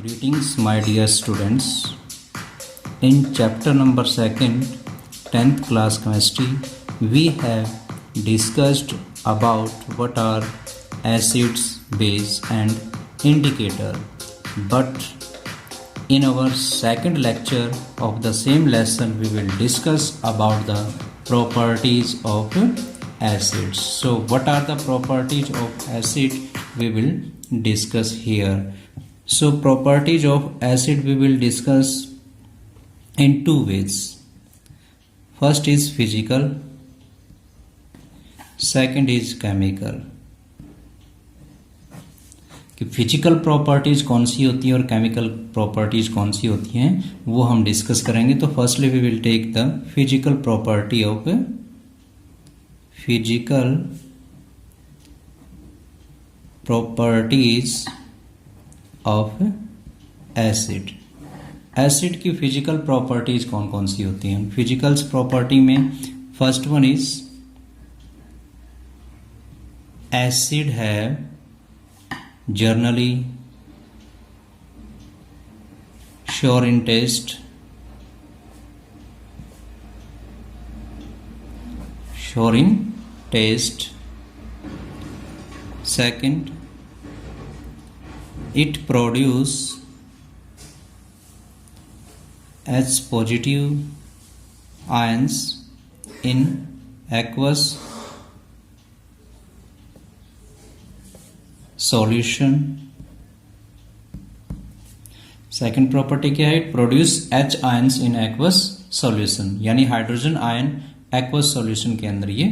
Greetings, my dear students. In chapter number 2nd, 10th class chemistry, we have discussed about what are acids, base and indicator. But in our second lecture of the same lesson, we will discuss about the properties of acids. So what are the properties of acid? We will discuss here. So properties of acid we will discuss in two ways. First is physical, second is chemical. कि physical properties कौन सी होती है और chemical properties कौन सी होती हैं वो हम डिस्कस करेंगे. तो firstly we will take the physical property of physical properties of acid. Acid की फिजिकल प्रॉपर्टीज कौन कौन सी होती हैं? फिजिकल्स प्रॉपर्टी में फर्स्ट वन इज एसिड है generally sour in taste, sour in taste. Second, it produce H positive ions in aqueous solution. Second property क्या है? It produce H ions in aqueous solution, यानी hydrogen ion aqueous solution के अंदर ये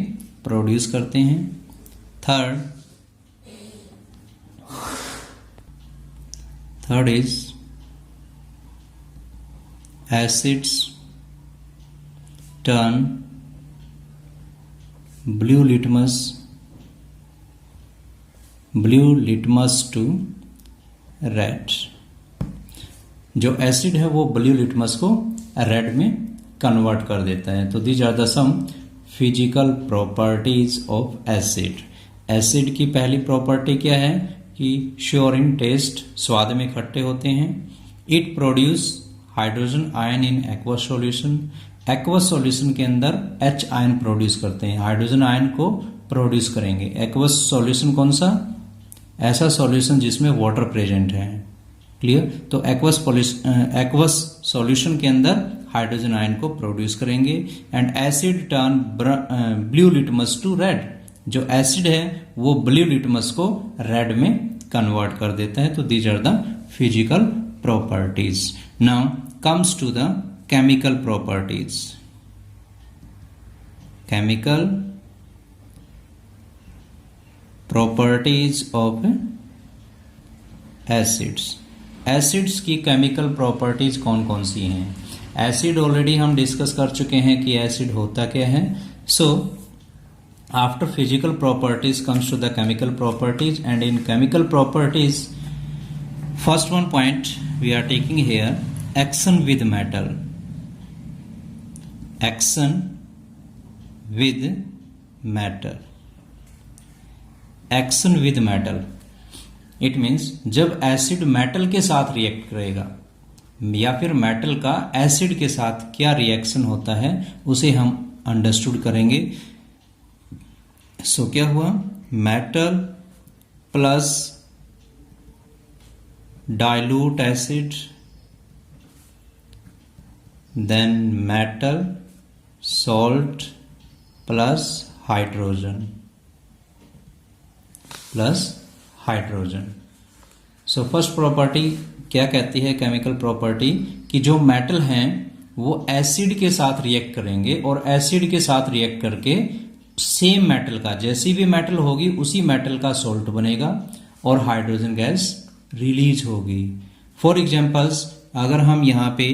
produce करते हैं. Third is acids turn blue litmus to red. जो acid है वो ब्लू लिटमस को रेड में कन्वर्ट कर देता है. तो these are the some physical properties of acid. Acid की पहली प्रॉपर्टी क्या है कि श्योर इन टेस्ट, स्वाद में खट्टे होते हैं. It produce hydrogen ion in aqueous solution. Aqueous solution के अंदर H आयन प्रोड्यूस करते हैं, हाइड्रोजन आयन को प्रोड्यूस करेंगे. एक्वस सॉल्यूशन कौन सा? ऐसा सॉल्यूशन जिसमें वाटर प्रेजेंट है. क्लियर? तो एक्वस सॉल्यूशन के अंदर हाइड्रोजन आयन को प्रोड्यूस करेंगे. And acid turn blue litmus to red. जो एसिड है वो ब्लू लिटमस को रेड में कन्वर्ट कर देता है. तो these are the physical properties. Now comes to the chemical properties. Chemical properties of acids. Acids की केमिकल प्रॉपर्टीज कौन कौन सी हैं? एसिड ऑलरेडी हम डिस्कस कर चुके हैं कि एसिड होता क्या है. सो after physical properties comes to the chemical properties, and in chemical properties first one point we are taking here, action with metal. Action with metal. Action with metal, it means जब acid metal के साथ react करेगा या फिर metal का acid के साथ क्या रिएक्शन होता है उसे हम अंडरस्टूड करेंगे. सो क्या हुआ? Metal plus dilute acid, then metal salt plus hydrogen. So first property क्या कहती है केमिकल प्रॉपर्टी? कि जो मेटल हैं वो एसिड के साथ रिएक्ट करेंगे और एसिड के साथ रिएक्ट करके सेम मेटल का, जैसी भी मेटल होगी उसी मेटल का सॉल्ट बनेगा और हाइड्रोजन गैस रिलीज होगी. फॉर एग्जांपल्स, अगर हम यहाँ पे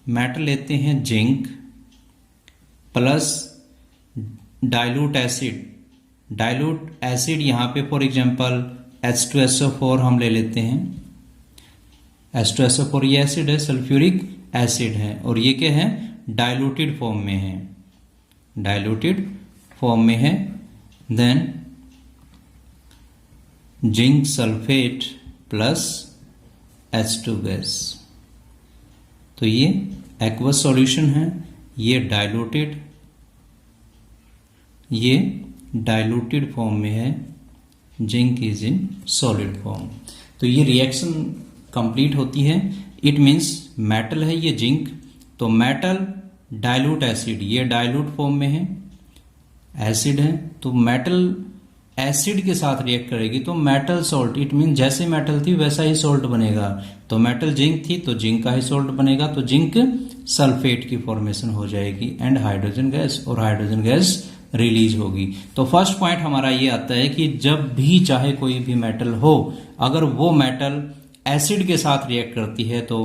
मेटल लेते हैं zinc plus dilute acid. Dilute acid यहाँ पे फॉर एग्जांपल H2SO4 हम ले लेते हैं. H2SO4 ये एसिड है, सल्फ्यूरिक एसिड है, और ये क्या है? डाइल्यूटेड फॉर्म में है. डाइल्यूटेड फॉर्म में है. Then zinc sulphate plus H2 gas. तो ये एक्वस सॉल्यूशन है, ये डाइल्यूटेड फॉर्म में है, zinc is in solid form. तो ये रिएक्शन कंप्लीट होती है, इट मीन्स मेटल है ये जिंक, तो मेटल डाइल्यूट एसिड, ये डाइल्यूट फॉर्म में है, एसिड है, तो मेटल एसिड के साथ रिएक्ट करेगी तो मेटल सॉल्ट, इट मीन जैसे मेटल थी वैसा ही सॉल्ट बनेगा। तो मेटल जिंक थी तो जिंक का ही सॉल्ट बनेगा, तो जिंक सल्फेट की फॉर्मेशन हो जाएगी एंड हाइड्रोजन गैस, और हाइड्रोजन गैस रिलीज होगी। तो फर्स्ट पॉइंट हमारा ये आता है कि जब भी चाहे कोई भी मेटल हो, अगर वो मेटल एसिड के साथ रिएक्ट करती है तो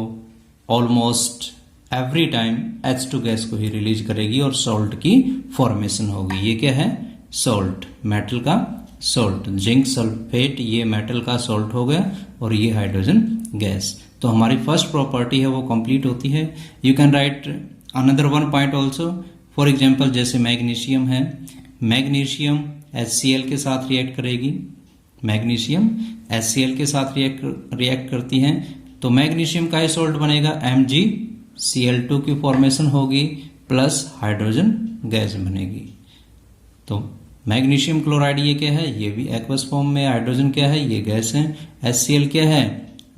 almost every time H2 gas को ही रिलीज करेगी और सॉल्ट की फॉर्मेशन होगी। ये क्या है? सॉल्ट, मेटल का सॉल्ट, जिंक सल्फेट ये मेटल का सॉल्ट हो गया और ये हाइड्रोजन गैस। तो हमारी फर्स्ट प्रॉपर्टी है वो कंप्लीट होती है। You can write another one point also, for example जैसे मैग्नीशियम है, मैग्नीशियम HCl के साथ रिएक्ट करेगी, मैग्नीशियम HCl के साथ रिएक्ट करती है तो मैग्नीशियम का ही सॉल्ट बनेगा, MgCl2 की फॉर्मेशन होगी प्लस हाइड्रोजन गैस बनेगी। तो मैग्नीशियम क्लोराइड ये क्या है? ये भी एक्वस फॉर्म में, हाइड्रोजन क्या है? ये गैस है। HCl क्या है?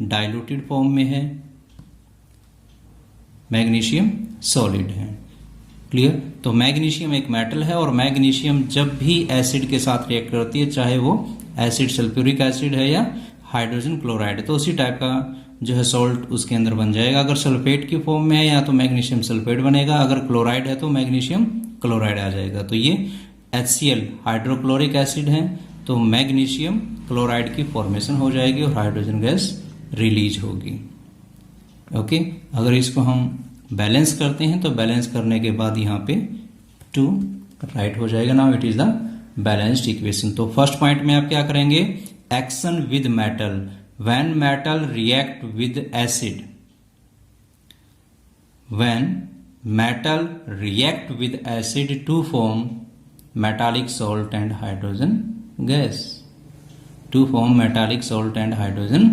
डाइल्यूटेड फॉर्म में है, मैग्नीशियम सॉलिड है। क्लियर? तो मैग्नीशियम एक मेटल है और मैग्नीशियम जब भी एसिड के साथ रिएक्ट करती है, चाहे वो एसिड सल्फ्यूरिक एसिड है या हाइड्रोजन क्लोराइड, तो उसी टाइप का जो है सॉल्ट उसके अंदर बन जाएगा। अगर सल्फेट की फॉर्म में है या तो मैग्नीशियम सल्फेट बनेगा, अगर क्लोराइड है तो मैग्नीशियम क्लोराइड आ जाएगा। तो ये HCl हाइड्रोक्लोरिक एसिड है तो मैग्नीशियम क्लोराइड की फॉर्मेशन हो जाएगी और हाइड्रोजन गैस रिलीज होगी। ओके, अगर इसको हम बैलेंस करते हैं तो बैलेंस करने के बाद यहाँ पे 2 राइट हो जाएगा। Now it is the balanced equation. तो फर्स्ट पॉइंट में आप क्या करेंगे? Action with metal, when metal react with acid, when metal react with acid to form metallic salt and hydrogen gas, to form metallic salt and hydrogen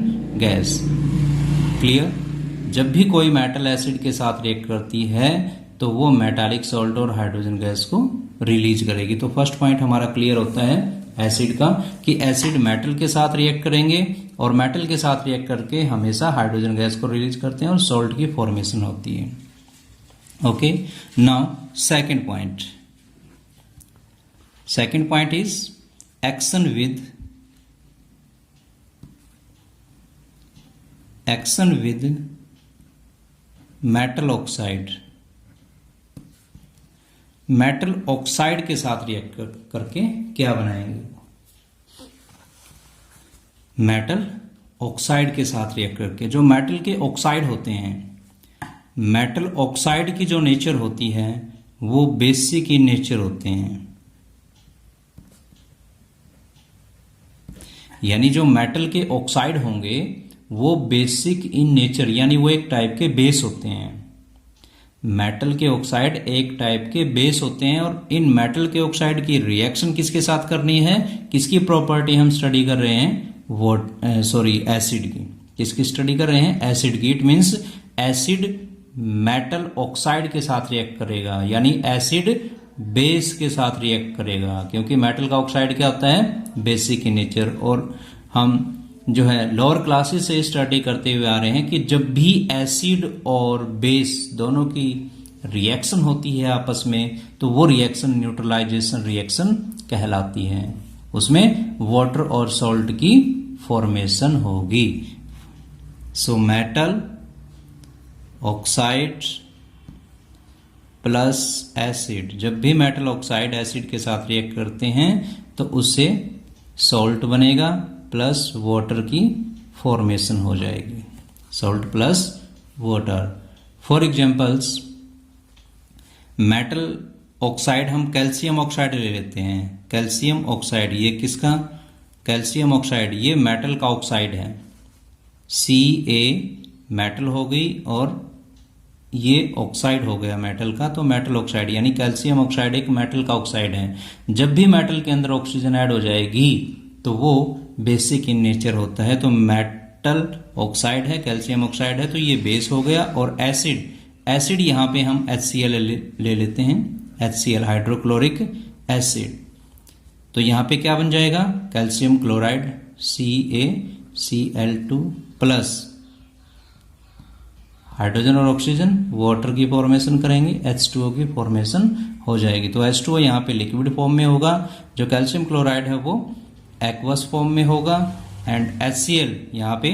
gas। Clear? जब भी कोई metal acid के साथ react करती है तो वो metallic salt और हाइड्रोजन गैस को रिलीज करेगी। तो फर्स्ट पॉइंट हमारा क्लियर होता है एसिड का कि एसिड मेटल के साथ रिएक्ट करेंगे और मेटल के साथ रिएक्ट करके हमेशा हाइड्रोजन गैस को रिलीज करते हैं और सॉल्ट की फॉर्मेशन होती है। Okay, now second point. Second point is action with metal oxide। Metal oxide के साथ रिएक्ट करके क्या बनाएंगे? मेटल ऑक्साइड के साथ रिएक्ट करके, जो मेटल के ऑक्साइड होते हैं, मेटल ऑक्साइड की जो नेचर होती है वो बेसिक इन नेचर होते हैं। यानी जो मेटल के ऑक्साइड होंगे वो बेसिक इन नेचर, यानी वो एक टाइप के बेस होते हैं। मेटल के ऑक्साइड एक टाइप के बेस होते हैं और इन मेटल के ऑक्साइड की रिएक्शन किसके साथ करनी है? किसकी प्रॉपर्टी हम स्टडी कर रहे हैं? वो एसिड की। किसकी स्टडी कर रहे हैं? एसिड की। It means acid metal oxide के साथ रिएक्ट करेगा, यानी एसिड बेस के साथ रिएक्ट करेगा, क्योंकि मेटल का ऑक्साइड क्या होता है? Basic in nature. और हम जो है लोअर क्लासेस से स्टडी करते हुए आ रहे हैं कि जब भी एसिड और बेस दोनों की रिएक्शन होती है आपस में तो वो रिएक्शन न्यूट्रलाइजेशन रिएक्शन कहलाती है। उसमें वाटर और सॉल्ट की फॉर्मेशन होगी। So metal oxide plus acid, जब भी मेटल ऑक्साइड एसिड के साथ रिएक्ट करते हैं तो उससे सॉल्ट बनेगा प्लस वाटर की फॉर्मेशन हो जाएगी। Salt plus water. For examples metal oxide, हम कैल्शियम ऑक्साइड ले लेते हैं। कैल्शियम ऑक्साइड ये किसका? कैल्शियम ऑक्साइड ये मेटल का ऑक्साइड है। Ca मेटल हो गई और ये ऑक्साइड हो गया मेटल का, तो मेटल ऑक्साइड यानी कैल्शियम ऑक्साइड एक मेटल का ऑक्साइड है। जब भी मेटल के अंदर ऑक्सीजन ऐड हो जाएगी तो वो बेसिक इन नेचर होता है। तो मेटल ऑक्साइड है, कैल्शियम ऑक्साइड है, तो ये बेस हो गया। और एसिड यहाँ पे हम HCl ले लेते हैं, HCl हाइड्रोक्लोरिक एसिड। तो यहाँ पे क्या बन जाएगा, calcium chloride CaCl2 plus hydrogen और ऑक्सीजन वाटर की फॉर्मेशन करेंगे, H2O की फॉर्मेशन हो जाएगी। तो H2O यहाँ पे लिक्विड फॉर्म में होगा, जो कैल्शियम क्लोराइड है वो एक्वस फॉर्म में होगा, एंड HCl यहाँ पे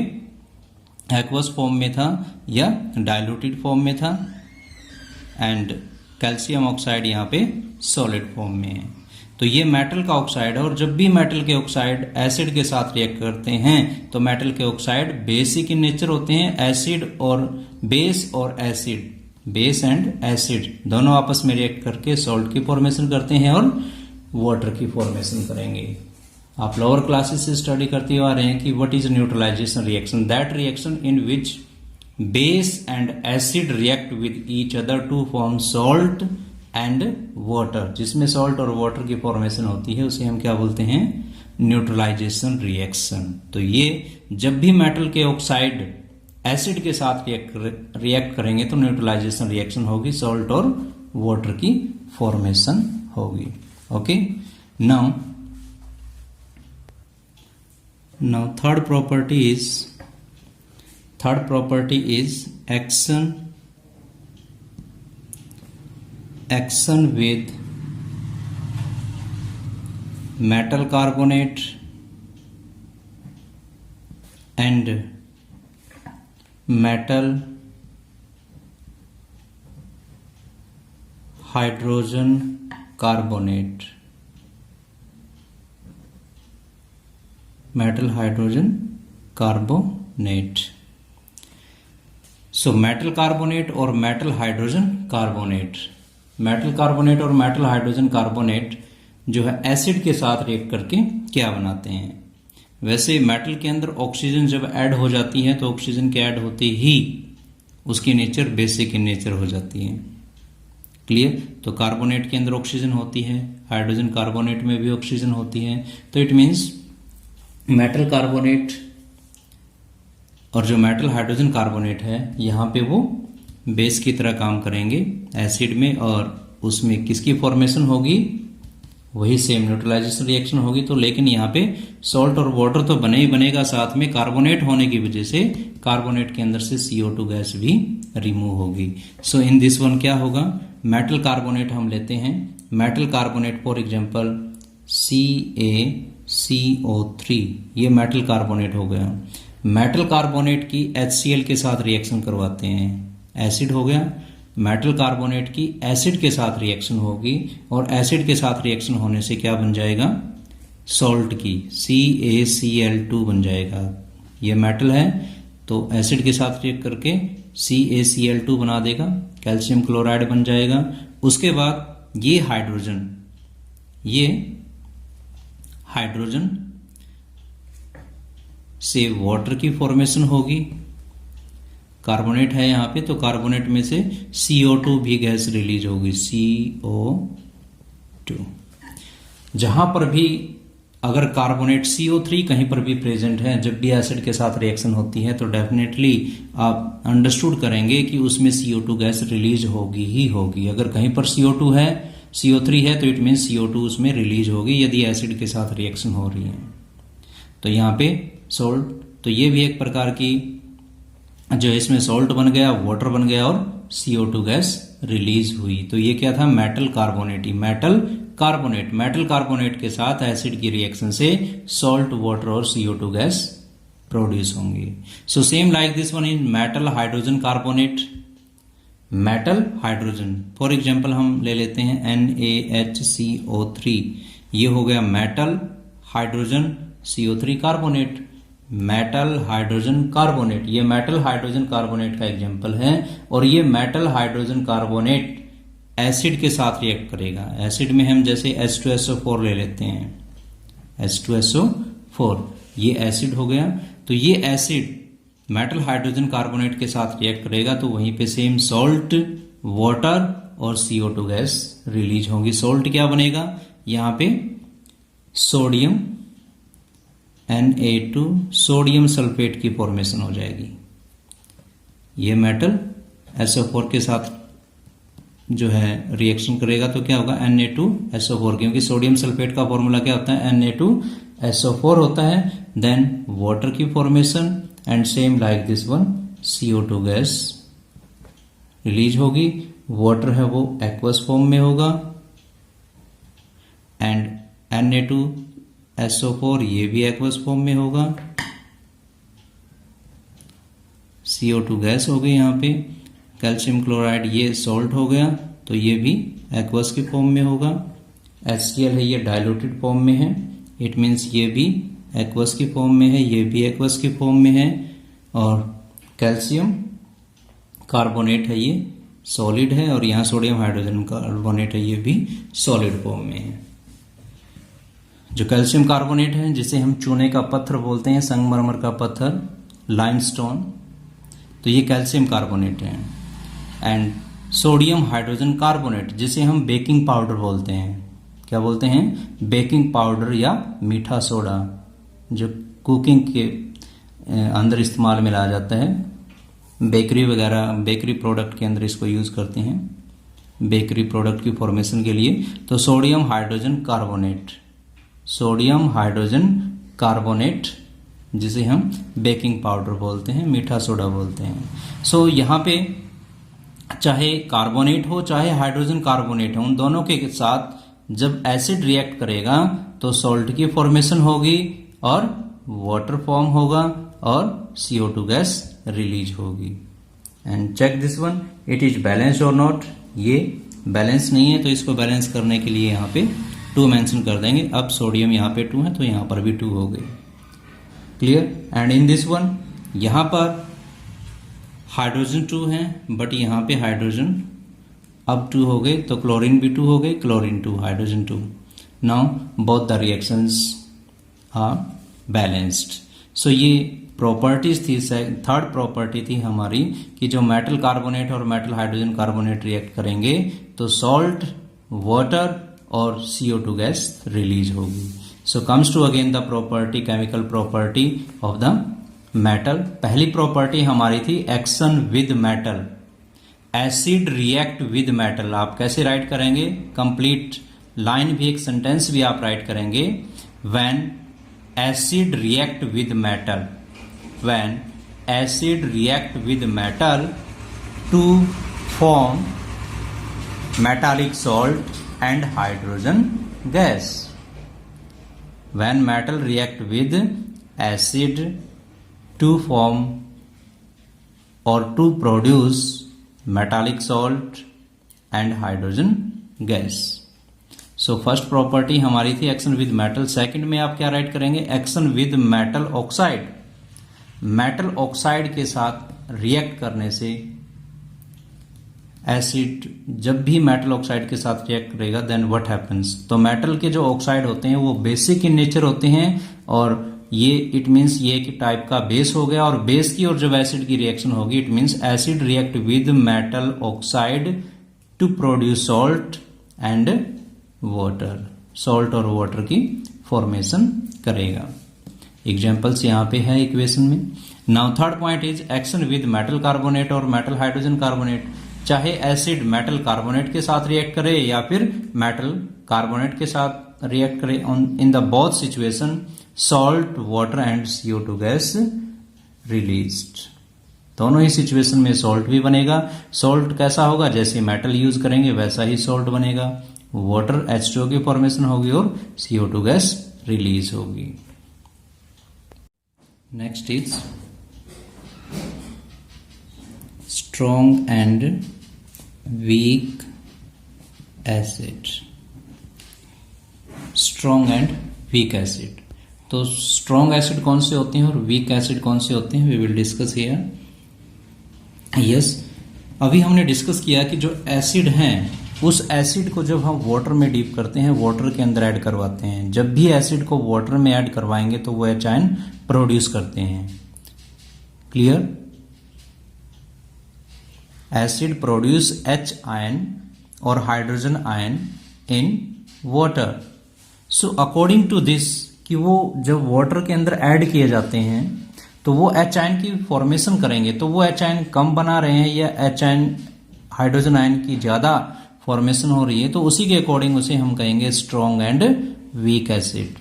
एक्वस फॉर्म में था या डाइल्यूटेड फॉर्म में था, एंड कैल्शियम ऑक्साइड यहाँ पे सॉलिड फॉर्म में है। तो ये मेटल का ऑक्साइड है, और जब भी मेटल के ऑक्साइड एसिड के साथ रिएक्ट करते हैं तो मेटल के ऑक्साइड बेसिक इन नेचर होते हैं। एसिड और बेस और एसिड, बेस एंड एसिड दोनों आपस में रिएक्ट करके सॉल्ट की फॉर्मेशन करते हैं और वाटर की फॉर्मेशन करेंगे। आप लोअर क्लासेस से स्टडी करते हुए आ रहे हैं कि what is neutralization reaction, that reaction in which base and acid react with each other to form salt and water. जिसमें सॉल्ट और वाटर की फॉर्मेशन होती है उसे हम क्या बोलते हैं, न्यूट्रलाइजेशन रिएक्शन। तो ये जब भी मेटल के ऑक्साइड एसिड के साथ रिएक्ट करेंगे तो न्यूट्रलाइजेशन रिएक्शन होगी, सॉल्ट और वाटर की फॉर्मेशन होगी। Okay, now third property is action with metal carbonate and metal hydrogen carbonate, metal hydrogen carbonate। So metal carbonate और metal hydrogen carbonate, metal carbonate और मेटल हाइड्रोजन कार्बोनेट जो है acid के साथ react करके क्या बनाते हैं। वैसे मेटल के अंदर ऑक्सीजन जब ऐड हो जाती है तो ऑक्सीजन के ऐड होते ही उसकी नेचर बेसिक इन नेचर हो जाती है। क्लियर? तो कार्बोनेट के अंदर ऑक्सीजन होती है, हाइड्रोजन कार्बोनेट में भी ऑक्सीजन होती है। तो इट मीन्स मेटल कार्बोनेट और जो मेटल हाइड्रोजन कार्बोनेट है यहाँ पे वो बेस की तरह काम करेंगे एसिड में, और उसमें किसकी फॉर्मेशन होगी, वही सेम न्यूट्रलाइजेशन रिएक्शन होगी। तो लेकिन यहाँ पे सॉल्ट और वाटर तो बने ही बनेगा, साथ में कार्बोनेट होने की वजह से कार्बोनेट के अंदर से CO2 गैस भी रिमूव होगी। सो इन दिस वन क्या होगा, मेटल कार्बोनेट हम लेते हैं, metal carbonate for example CaCO3, ये मेटल कार्बोनेट हो गया। मेटल कार्बोनेट की HCl के साथ रिएक्शन करवाते हैं, एसिड हो गया। मेटल कार्बोनेट की एसिड के साथ रिएक्शन होगी, और एसिड के साथ रिएक्शन होने से क्या बन जाएगा, सॉल्ट की CaCl2 बन जाएगा। ये मेटल है तो एसिड के साथ रिएक्ट करके CaCl2 बना देगा, कैल्शियम क्लोराइड बन जाएगा। उसके बाद ये हाइड्रोजन से वाटर की फॉर्मेशन होगी। कार्बोनेट है यहाँ पे तो कार्बोनेट में से CO2 भी गैस रिलीज होगी, CO2। जहां पर भी अगर कार्बोनेट CO3 कहीं पर भी प्रेजेंट है, जब भी एसिड के साथ रिएक्शन होती है तो डेफिनेटली आप अंडरस्टूड करेंगे कि उसमें CO2 गैस रिलीज होगी ही होगी। अगर कहीं पर CO2 है, CO3 है तो इट मीन CO2 उसमें रिलीज होगी यदि एसिड के साथ रिएक्शन हो रही है। तो यहाँ पे सॉल्ट, तो ये भी एक प्रकार की जो इसमें सॉल्ट बन गया, वाटर बन गया और CO2 गैस रिलीज हुई। तो ये क्या था, मेटल कार्बोनेट ही, मेटल कार्बोनेट के साथ एसिड की रिएक्शन से सॉल्ट, वाटर और CO2 गैस प्रोड्यूस होंगी। सो same like this one in metal hydrogen carbonate, metal hydrogen for example हम ले लेते हैं NaHCO3, ये हो गया metal hydrogen CO3 carbonate, metal hydrogen carbonate, ये मेटल हाइड्रोजन कार्बोनेट का एग्जांपल है। और ये मेटल हाइड्रोजन कार्बोनेट एसिड के साथ रिएक्ट करेगा। एसिड में हम जैसे H2SO4 ले लेते हैं, H2SO4 ये एसिड हो गया। तो ये एसिड मेटल हाइड्रोजन कार्बोनेट के साथ रिएक्ट करेगा तो वहीं पे सेम सॉल्ट, वाटर और CO2 गैस रिलीज होगी। सॉल्ट क्या बनेगा, यहाँ पे सोडियम Na2 सोडियम सल्फेट की फॉर्मेशन हो जाएगी। ये मेटल SO4 के साथ जो है रिएक्शन करेगा तो क्या होगा Na2SO4, क्योंकि सोडियम सल्फेट का फॉर्मूला क्या होता है Na2SO4 होता है। देन वाटर की formation and same like this one CO2 gas release होगी। वाटर है वो एक्वस फॉर्म में होगा एंड Na2SO4 ये भी एक्वस फॉर्म में होगा। CO2 गैस हो गई यहाँ पे। कैल्शियम क्लोराइड ये सॉल्ट हो गया तो ये भी एक्वस के फॉर्म में होगा। HCl है ये डाइल्यूटेड फॉर्म में है, इट मीन्स ये भी एक्वस की फॉर्म में है, ये भी एक्वस की फॉर्म में है। और कैल्शियम कार्बोनेट है ये सॉलिड है, और यहाँ सोडियम हाइड्रोजन कार्बोनेट है ये भी सॉलिड फॉर्म में है। जो कैल्शियम कार्बोनेट है जिसे हम चूने का पत्थर बोलते हैं, संगमरमर का पत्थर, लाइमस्टोन, तो ये कैल्शियम कार्बोनेट है। एंड सोडियम हाइड्रोजन कार्बोनेट जिसे हम बेकिंग पाउडर बोलते हैं, क्या बोलते हैं, बेकिंग पाउडर या मीठा सोडा, जो कुकिंग के अंदर इस्तेमाल में लाया जाता है। बेकरी वगैरह, बेकरी प्रोडक्ट के अंदर इसको यूज करते हैं बेकरी प्रोडक्ट की फॉर्मेशन के लिए। तो sodium hydrogen carbonate, sodium hydrogen carbonate जिसे हम बेकिंग पाउडर बोलते हैं, मीठा सोडा बोलते हैं। सो यहाँ पे चाहे कार्बोनेट हो चाहे हाइड्रोजन कार्बोनेट हो, उन दोनों के साथ जब एसिड रिएक्ट करेगा तो सॉल्ट की फॉर्मेशन होगी और वाटर फॉर्म होगा और CO2 गैस रिलीज होगी। And check this one, it is balanced और नॉट। ये बैलेंस नहीं है तो इसको बैलेंस करने के लिए यहाँ पे 2 मेंशन कर देंगे। अब सोडियम यहाँ पे 2 है तो यहाँ पर भी 2 हो गए। Clear. And in this one यहाँ पर हाइड्रोजन 2 है बट यहाँ पे हाइड्रोजन अब 2 हो गए, तो क्लोरीन भी 2 हो गए, chlorine 2 hydrogen 2। Now both the reactions are balanced. So ये प्रॉपर्टीज थी, थर्ड प्रॉपर्टी थी हमारी कि जो मेटल कार्बोनेट और मेटल हाइड्रोजन कार्बोनेट रिएक्ट करेंगे तो सॉल्ट, वाटर और CO2 गैस रिलीज होगी। So comes to again the property, chemical property of the metal. पहली प्रॉपर्टी हमारी थी action with metal, acid react with metal. आप कैसे राइट करेंगे, कंप्लीट लाइन भी, एक सेंटेंस भी आप राइट करेंगे। When acid react with metal, when acid react with metal to form metallic salt and hydrogen gas. When metal react with acid to form or to produce metallic salt and hydrogen gas. So first property हमारी थी action with metal. Second में आप क्या right करेंगे, action with metal oxide. Metal oxide के साथ react करने से एसिड, जब भी मेटल ऑक्साइड के साथ रिएक्ट करेगा देन व्हाट हैपेंस, तो मेटल के जो ऑक्साइड होते हैं वो बेसिक इन नेचर होते हैं और ये इट मीन्स ये एक टाइप का बेस हो गया, और बेस की और जब एसिड की रिएक्शन होगी it means acid react with metal oxide to produce salt and water, salt और वाटर की फॉर्मेशन करेगा। एग्जाम्पल्स यहाँ पे है इक्वेशन में। Now third point is action with metal carbonate और मेटल हाइड्रोजन कार्बोनेट। चाहे एसिड मेटल कार्बोनेट के साथ रिएक्ट करे या फिर मेटल कार्बोनेट के साथ रिएक्ट करे, in the both situation salt, water and CO2 gas released. दोनों ही सिचुएशन में सॉल्ट भी बनेगा। सॉल्ट कैसा होगा, जैसे मेटल यूज करेंगे वैसा ही सॉल्ट बनेगा। वाटर H2O की फॉर्मेशन होगी और CO2 गैस रिलीज होगी। Next is strong and weak acid. Strong and weak acid. तो strong acid कौन से होते हैं और weak acid कौन से होते हैं, we will discuss here. Yes, अभी हमने डिस्कस किया कि जो एसिड हैं उस एसिड को जब हम वाटर में डीप करते हैं, वाटर के अंदर ऐड करवाते हैं, जब भी एसिड को वाटर में ऐड करवाएंगे तो वो H आयन प्रोड्यूस करते हैं। Clear. Acid produce H ion और hydrogen ion in water. So according to this कि वो जब वाटर के अंदर ऐड किए जाते हैं तो वो एच आयन की फॉर्मेशन करेंगे, तो वो एच आयन कम बना रहे हैं या एच आयन हाइड्रोजन आयन की ज़्यादा फॉर्मेशन हो रही है, तो उसी के अकॉर्डिंग उसे हम कहेंगे स्ट्रॉन्ग एंड वीक एसिड।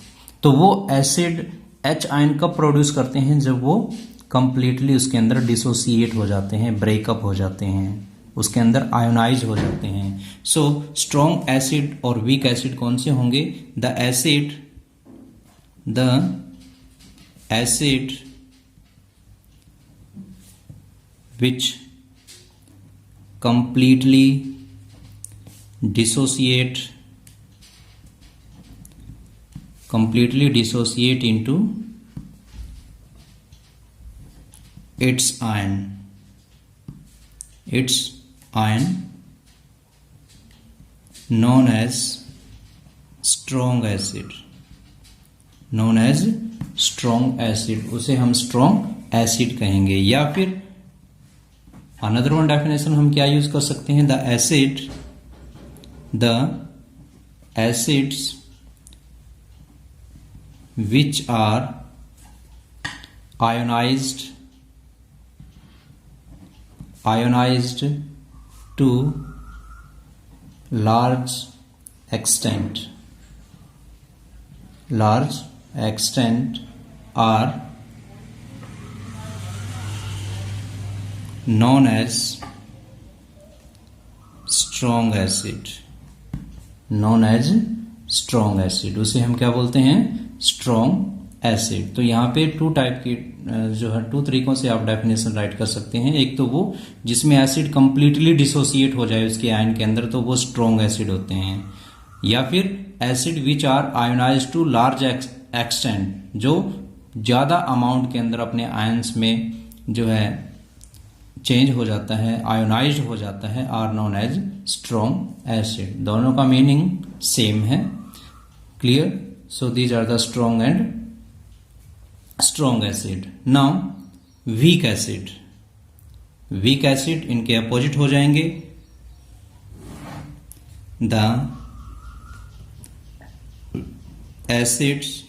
तो वो एसिड एच आयन कब प्रोड्यूस करते हैं, जब वो कंप्लीटली उसके अंदर डिसोसिएट हो जाते हैं, ब्रेकअप हो जाते हैं, उसके अंदर आयोनाइज हो जाते हैं। सो स्ट्रॉन्ग एसिड और वीक एसिड कौन से होंगे? The acid which completely dissociate into its ion known as strong acid, उसे हम स्ट्रॉन्ग एसिड कहेंगे। या फिर अनदर वन डेफिनेशन हम क्या यूज कर सकते हैं? The acids which are ionized to large extent are known as strong acid, उसे हम क्या बोलते हैं? Strong acid. तो यहाँ पे टू टाइप की जो है, टू तरीकों से आप डेफिनेशन राइट कर सकते हैं। एक तो वो जिसमें एसिड कंप्लीटली डिसोसिएट हो जाए उसके आयन के अंदर, तो वो स्ट्रॉन्ग एसिड होते हैं। या फिर acid which are ionized to large extent, जो ज्यादा अमाउंट के अंदर अपने आयंस में जो है चेंज हो जाता है, आयोनाइज्ड हो जाता है, are known as strong acid. दोनों का मीनिंग सेम है। Clear? So these are the strong acid. Now weak acid इनके अपोजिट हो जाएंगे। The acids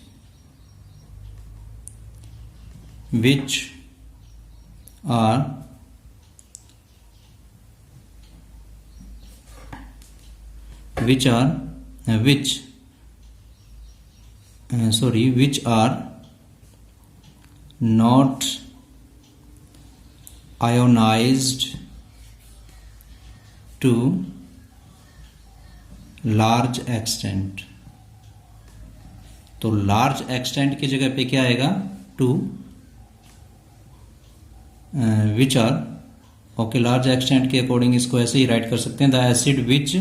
which are not ionized to large extent। तो लार्ज एक्सटेंट की जगह पे क्या आएगा? To which are, okay, large extent के अकॉर्डिंग इसको ऐसे ही राइट कर सकते हैं। The acid which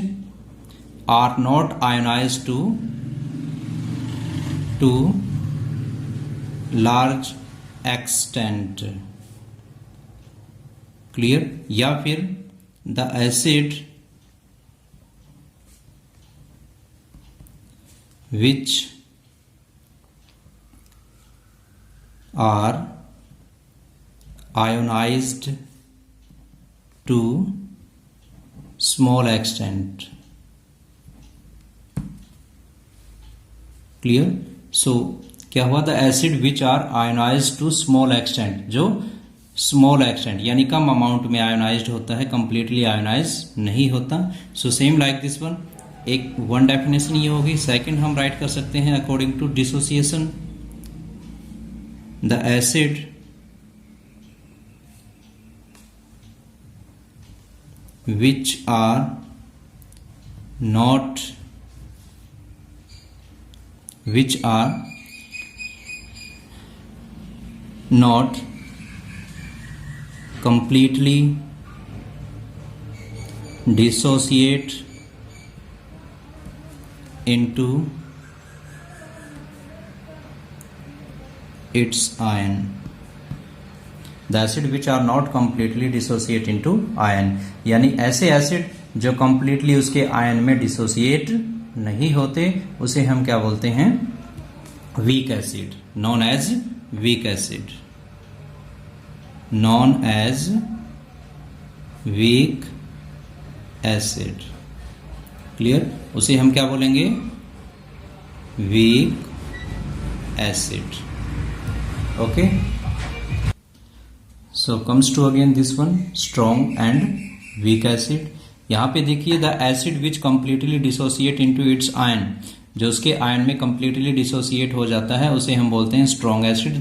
are not ionized to large extent. Clear? या फिर the acid which are ionized to small extent। Clear? So क्या हुआ? The acid which are ionized to small extent, जो स्मॉल एक्सटेंट यानी कम अमाउंट में ionised होता है, कंप्लीटली आयोनाइज नहीं होता। So same like this one, एक वन डेफिनेशन ये होगी। सेकंड हम राइट कर सकते हैं according to dissociation. The acid which are not completely dissociate into its ion। The acid which are not completely dissociate into ion, यानी ऐसे acid जो completely उसके आयन में डिसोसिएट नहीं होते, उसे हम क्या बोलते हैं? Weak acid, known as weak acid, known as weak acid. Clear? उसे हम क्या बोलेंगे? Weak acid. Okay, so comes to again this one, strong and weak acid. यहाँ पे देखिए the acid which completely dissociate into its ion, जो उसके ion में कंप्लीटली डिसोसिएट हो जाता है उसे हम बोलते हैं स्ट्रॉन्ग एसिड,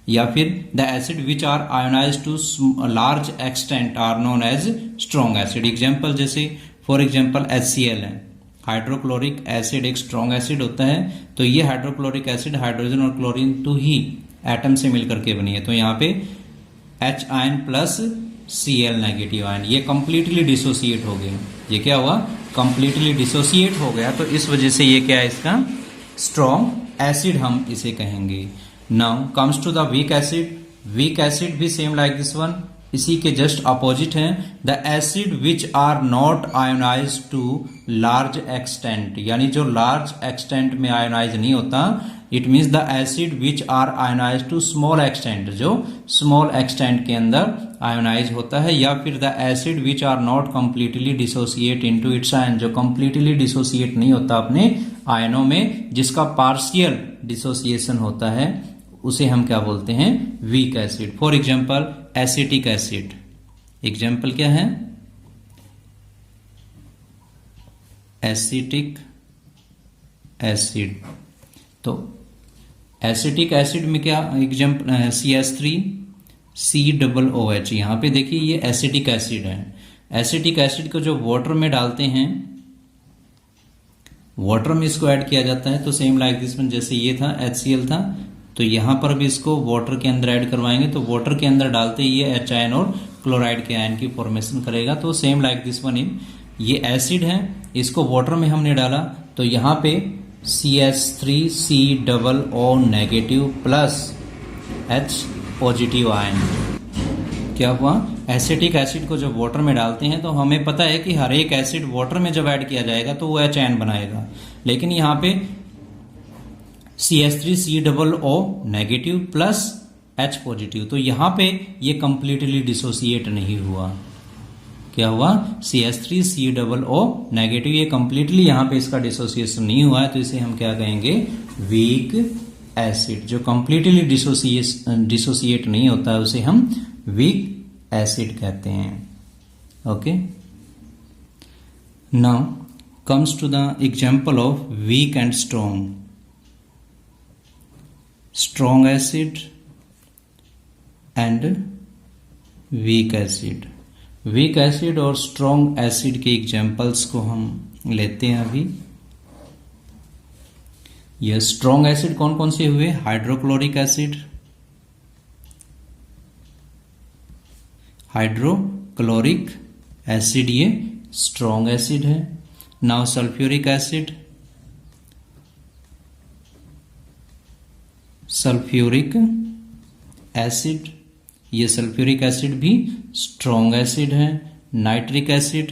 या फिर the acid which are ionized to large extent are known as strong acid. Example जैसे फॉर एग्जाम्पल HCl है, हाइड्रोक्लोरिक एसिड एक स्ट्रॉन्ग एसिड होता है. तो ये हाइड्रोक्लोरिक एसिड हाइड्रोजन और क्लोरीन टू ही एटम से मिलकर के बनी है. तो यहाँ पे H ion plus Cl negative ion, ये कंप्लीटली डिसोसिएट हो गए. ये क्या हुआ, कंप्लीटली डिसोसिएट हो गया. तो इस वजह से ये क्या है, इसका स्ट्रॉन्ग एसिड हम इसे कहेंगे. Now comes to the weak acid. Weak acid भी सेम लाइक दिस वन, इसी के जस्ट अपोजिट है. The acid which are not ionize to large extent, यानी जो लार्ज एक्सटेंट में आयोनाइज नहीं होता. It means the acid which are ionize to small extent, जो स्मॉल एक्सटेंट के अंदर आयोनाइज होता है. या फिर the acid which are not completely dissociate into its ion, जो कंप्लीटली डिसोसिएट नहीं होता अपने आयनों में, जिसका पार्शियल डिसोसिएशन होता है, उसे हम क्या बोलते हैं, weak acid. For example acetic acid. Example क्या है, एसिटिक एसिड. तो एसिटिक एसिड में क्या एग्जाम्पल, CH3COOH. यहां पे देखिए ये एसिटिक एसिड है. एसिटिक एसिड को जो वाटर में डालते हैं, वाटर में इसको ऐड किया जाता है. तो सेम लाइक दिस वन, जैसे ये था HCl था, तो यहां पर भी इसको वाटर के अंदर ऐड करवाएंगे. तो वाटर के अंदर डालते ही ये H आयन और क्लोराइड के आयन की फॉर्मेशन करेगा. तो सेम लाइक दिस वन, ये एसिड है, इसको वाटर में हमने डाला, तो यहां पे CH3COO negative plus H positive ion. क्या हुआ, एसिटिक एसिड को जब वाटर में डालते हैं तो हमें पता है कि हर एक एसिड वाटर में जब ऐड किया जाएगा तो वो H आयन बनाएगा. लेकिन यहाँ पे CH3COO negative plus H positive, तो यहाँ पे ये कंप्लीटली डिसोसिएट नहीं हुआ. क्या हुआ, CH3COO नेगेटिव, ये कंप्लीटली यहाँ पे इसका डिसोसिएशन नहीं हुआ है. तो इसे हम क्या कहेंगे, वीक एसिड. जो कंप्लीटली डिसोसिएट नहीं होता है उसे हम वीक एसिड कहते हैं. Okay, now comes to the example of weak and strong. Strong acid and weak acid. Weak acid और स्ट्रॉन्ग एसिड के एग्जाम्पल्स को हम लेते हैं अभी. ये स्ट्रॉन्ग एसिड कौन कौन से हुए, हाइड्रोक्लोरिक एसिड, हाइड्रोक्लोरिक एसिड ये स्ट्रॉन्ग एसिड है. Now sulphuric acid, sulphuric acid, ये सल्फ्यूरिक एसिड भी स्ट्रॉन्ग एसिड है. Nitric acid,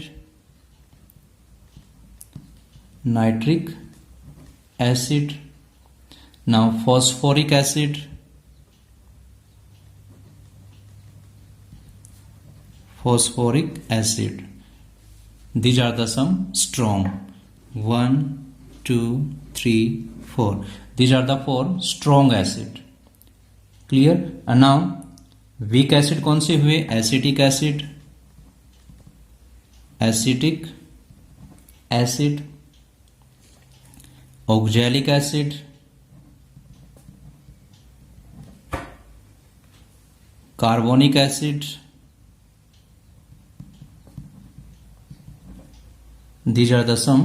nitric acid. Now phosphoric acid, phosphoric acid. These are the some strong. 1, 2, 3, 4. These are the 4 strong acid. Clear? And now weak acid कौन से हुए, acetic acid, acetic acid, oxalic acid, carbonic acid. These are the some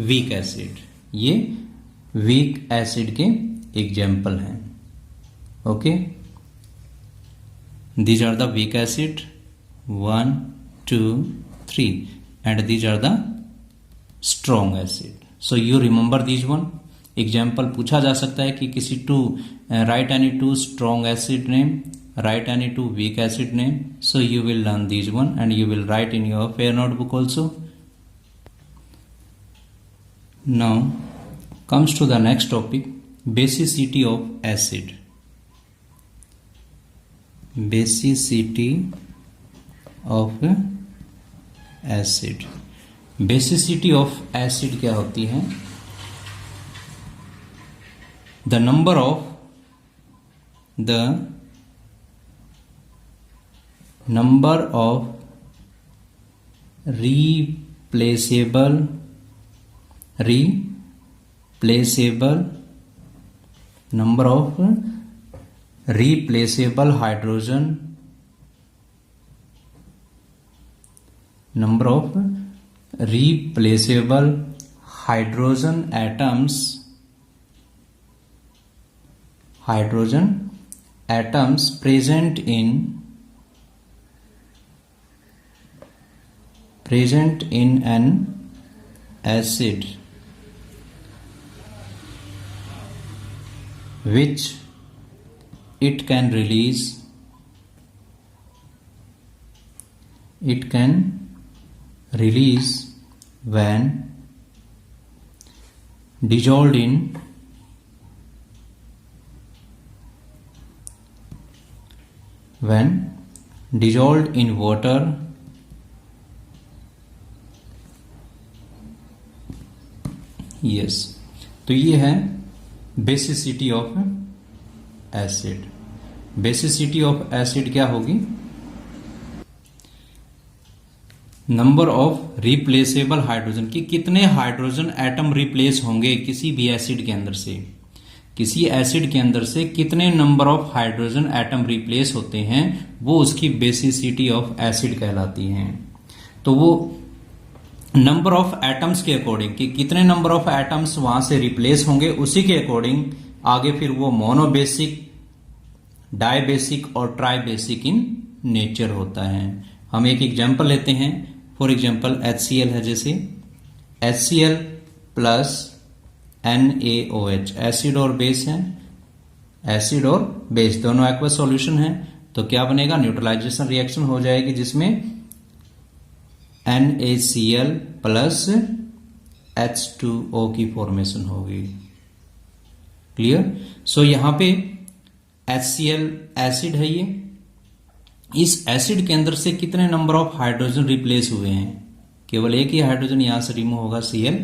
weak acid. ये weak acid के example हैं. Okay. These are the weak acid. 1, 2, 3. And these are the strong acid. So you remember these one. Example पूछा जा सकता है कि किसी write any 2 strong acid name, write any 2 weak acid name. So you will learn these one and you will write in your fair notebook also. Now comes to the next topic, basicity of acid. Basicity of acid. Basicity of acid क्या होती है, the number of replaceable number of replaceable hydrogen atoms present in an acid which it can release when dissolved in water yes। तो ये है basicity of acid. Basicity of acid क्या होगी? Number of replaceable hydrogen, कि कितने hydrogen atom replace होंगे किसी भी एसिड के अंदर से। किसी एसिड के अंदर से कितने number of hydrogen atom replace होते हैं, वो उसकी बेसिसिटी ऑफ एसिड कहलाती है। तो वो नंबर ऑफ एटम्स के अकॉर्डिंग, कि कितने नंबर ऑफ एटम्स वहां से रिप्लेस होंगे, उसी के अकॉर्डिंग आगे फिर वो मोनोबेसिक, डायबेसिक और ट्राइबेसिक इन नेचर होता है। हम एक एग्जांपल लेते हैं। फॉर एग्जांपल HCl है, जैसे HCl प्लस NaOH, एसिड और बेस है। एसिड और बेस दोनों एक्वस सॉल्यूशन है, तो क्या बनेगा? न्यूट्रलाइजेशन रिएक्शन हो जाएगी जिसमें NaCl प्लस H2O की फॉर्मेशन होगी। क्लियर? सो यहां पे HCl एसिड है ये। इस एसिड के अंदर से कितने नंबर ऑफ हाइड्रोजन रिप्लेस हुए हैं? केवल एक ही हाइड्रोजन यहां से रिमूव होगा Cl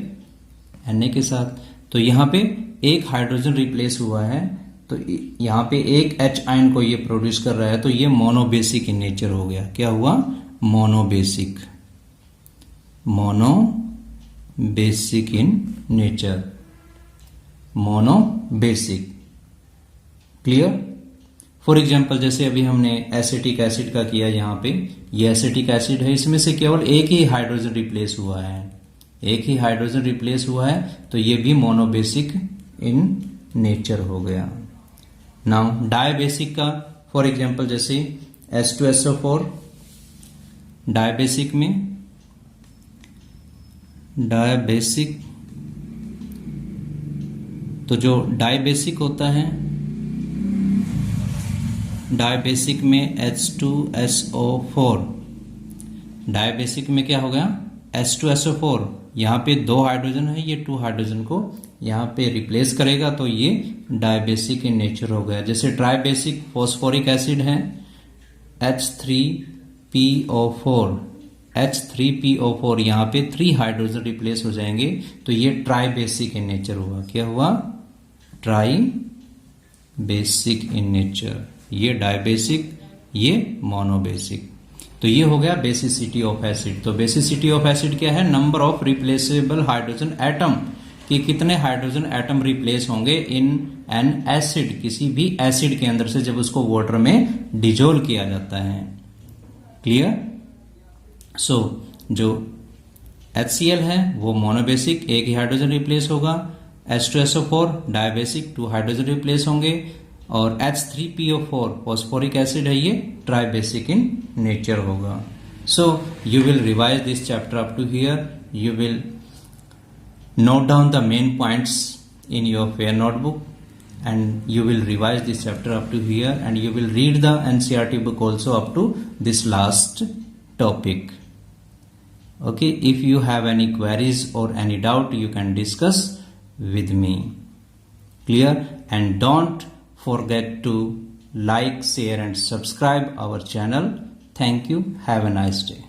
Na के साथ। तो यहां पे एक हाइड्रोजन रिप्लेस हुआ है, तो यहां पे एक H आयन को ये प्रोड्यूस कर रहा है, तो ये मोनोबेसिक इन नेचर हो गया। क्या हुआ? Monobasic in nature, monobasic. Clear? For example जैसे अभी हमने एसिटिक एसिड का किया, यहां पे ये एसिटिक एसिड है, इसमें से केवल एक ही हाइड्रोजन रिप्लेस हुआ है, एक ही हाइड्रोजन रिप्लेस हुआ है, तो ये भी मोनोबेसिक इन नेचर हो गया। नाउ डायबेसिक का फॉर एग्जाम्पल जैसे H2SO4, डायबेसिक में तो जो डायबेसिक होता है, डायबेसिक में H2SO4, डायबेसिक में क्या हो गया? H2SO4, यहां पे 2 हाइड्रोजन है, ये 2 हाइड्रोजन को यहां पे रिप्लेस करेगा, तो ये डायबेसिक इन नेचर हो गया। जैसे ट्राइबेसिक फॉस्फोरिक एसिड है H3PO4, यहां पे 3 हाइड्रोजन रिप्लेस हो जाएंगे, तो ये ट्राइबेसिक इन नेचर हुआ। क्या हुआ? Tribasic in nature. ये डायबेसिक, ये मोनोबेसिक। तो ये हो गया बेसिसिटी ऑफ एसिड। तो बेसिसिटी ऑफ एसिड क्या है? Number of replaceable hydrogen atom, कि कितने हाइड्रोजन एटम रिप्लेस होंगे इन एन एसिड, किसी भी एसिड के अंदर से जब उसको वाटर में डिजोल्व किया जाता है। क्लियर? सो जो HCl है वो मोनोबेसिक, एक ही हाइड्रोजन रिप्लेस होगा। H2SO4 डायबेसिक, 2 हाइड्रोजन रिप्लेस होंगे। और H3PO4 फॉस्फोरिक एसिड है, ये ट्राइबेसिक इन नेचर होगा। So you will revise this chapter up to here. You will note down the main points in your fair notebook, and you will revise this chapter up to here, and you will read the NCERT book also up to this last topic. Okay, if you have any queries or any doubt, you can discuss with me. Clear? And don't forget to like, share and subscribe our channel. Thank you. Have a nice day.